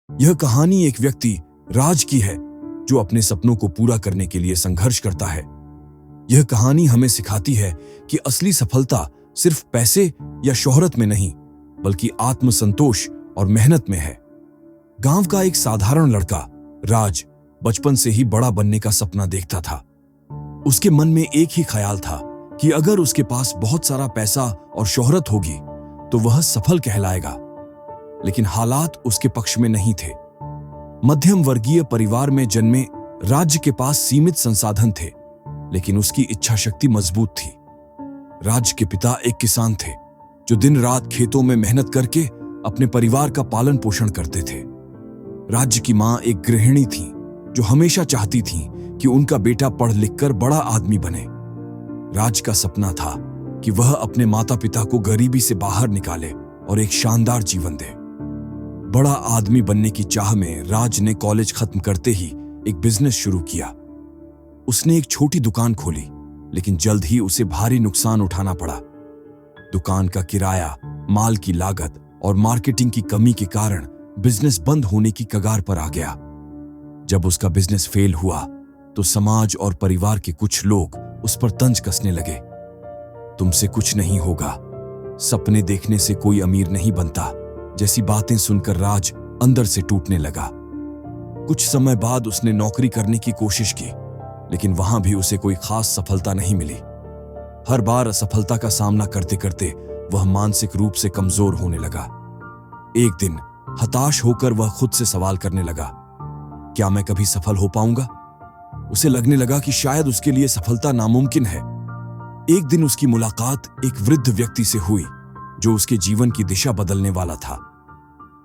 यह कहानी एक व्यक्ति राज की है जो अपने सपनों को पूरा करने के लिए संघर्ष करता है। यह कहानी हमें सिखाती है कि असली सफलता सिर्फ पैसे या शोहरत में नहीं, बल्कि आत्मसंतोष और मेहनत में है। गांव का एक साधारण लड़का राज बचपन से ही बड़ा बनने का सपना देखता था। उसके मन में एक ही ख्याल था कि अगर उसके पास बहुत सारा पैसा और शोहरत होगी तो वह सफल कहलाएगा। लेकिन हालात उसके पक्ष में नहीं थे। मध्यम वर्गीय परिवार में जन्मे राज्य के पास सीमित संसाधन थे, लेकिन उसकी इच्छा शक्ति मजबूत थी। राज्य के पिता एक किसान थे जो दिन रात खेतों में मेहनत करके अपने परिवार का पालन पोषण करते थे। राज्य की मां एक गृहिणी थी जो हमेशा चाहती थी कि उनका बेटा पढ़ लिखकर बड़ा आदमी बने। राज का सपना था कि वह अपने माता पिता को गरीबी से बाहर निकाले और एक शानदार जीवन दे। बड़ा आदमी बनने की चाह में राज ने कॉलेज खत्म करते ही एक बिजनेस शुरू किया। उसने एक छोटी दुकान खोली, लेकिन जल्द ही उसे भारी नुकसान उठाना पड़ा। दुकान का किराया, माल की लागत और मार्केटिंग की कमी के कारण बिजनेस बंद होने की कगार पर आ गया। जब उसका बिजनेस फेल हुआ तो समाज और परिवार के कुछ लोग उस पर तंज कसने लगे। तुमसे कुछ नहीं होगा, सपने देखने से कोई अमीर नहीं बनता, जैसी बातें सुनकर राज अंदर से टूटने लगा। कुछ समय बाद उसने नौकरी करने की कोशिश की, लेकिन वहां भी उसे कोई खास सफलता नहीं मिली। हर बार असफलता का सामना करते करते वह मानसिक रूप से कमजोर होने लगा। एक दिन हताश होकर वह खुद से सवाल करने लगा, क्या मैं कभी सफल हो पाऊंगा? उसे लगने लगा कि शायद उसके लिए सफलता नामुमकिन है। एक दिन उसकी मुलाकात एक वृद्ध व्यक्ति से हुई जो उसके जीवन की दिशा बदलने वाला था।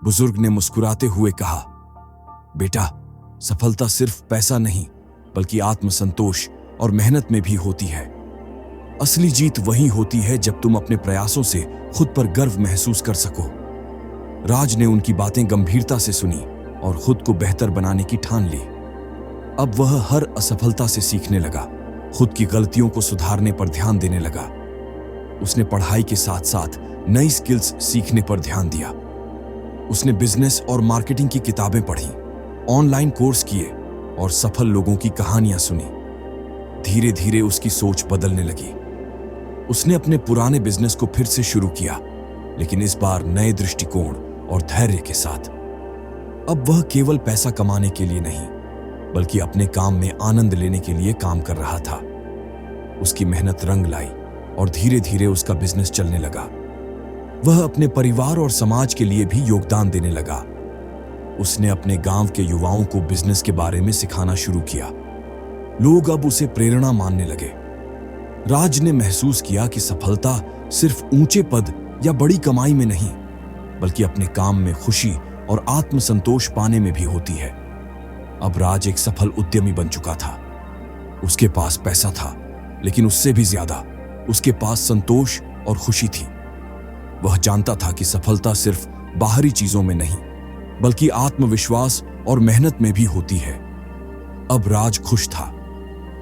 बुजुर्ग ने मुस्कुराते हुए कहा, बेटा, सफलता सिर्फ पैसा नहीं, बल्कि आत्मसंतोष और मेहनत में भी होती है। असली जीत वही होती है जब तुम अपने प्रयासों से खुद पर गर्व महसूस कर सको। राज ने उनकी बातें गंभीरता से सुनी और खुद को बेहतर बनाने की ठान ली। अब वह हर असफलता से सीखने लगा, खुद की गलतियों को सुधारने पर ध्यान देने लगा। उसने पढ़ाई के साथ साथ नई स्किल्स सीखने पर ध्यान दिया। उसने बिजनेस और मार्केटिंग की किताबें पढ़ी, ऑनलाइन कोर्स किए और सफल लोगों की कहानियां सुनी। धीरे धीरे उसकी सोच बदलने लगी। उसने अपने पुराने बिजनेस को फिर से शुरू किया, लेकिन इस बार नए दृष्टिकोण और धैर्य के साथ। अब वह केवल पैसा कमाने के लिए नहीं, बल्कि अपने काम में आनंद लेने के लिए काम कर रहा था। उसकी मेहनत रंग लाई और धीरे धीरे उसका बिजनेस चलने लगा। वह अपने परिवार और समाज के लिए भी योगदान देने लगा। उसने अपने गांव के युवाओं को बिजनेस के बारे में सिखाना शुरू किया। लोग अब उसे प्रेरणा मानने लगे। राज ने महसूस किया कि सफलता सिर्फ ऊंचे पद या बड़ी कमाई में नहीं, बल्कि अपने काम में खुशी और आत्मसंतोष पाने में भी होती है। अब राज एक सफल उद्यमी बन चुका था। उसके पास पैसा था, लेकिन उससे भी ज्यादा उसके पास संतोष और खुशी थी। वह जानता था कि सफलता सिर्फ बाहरी चीजों में नहीं, बल्कि आत्मविश्वास और मेहनत में भी होती है। अब राज खुश था।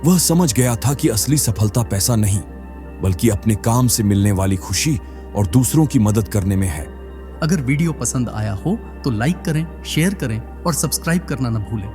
वह समझ गया था कि असली सफलता पैसा नहीं, बल्कि अपने काम से मिलने वाली खुशी और दूसरों की मदद करने में है। अगर वीडियो पसंद आया हो तो लाइक करें, शेयर करें और सब्सक्राइब करना न भूलें।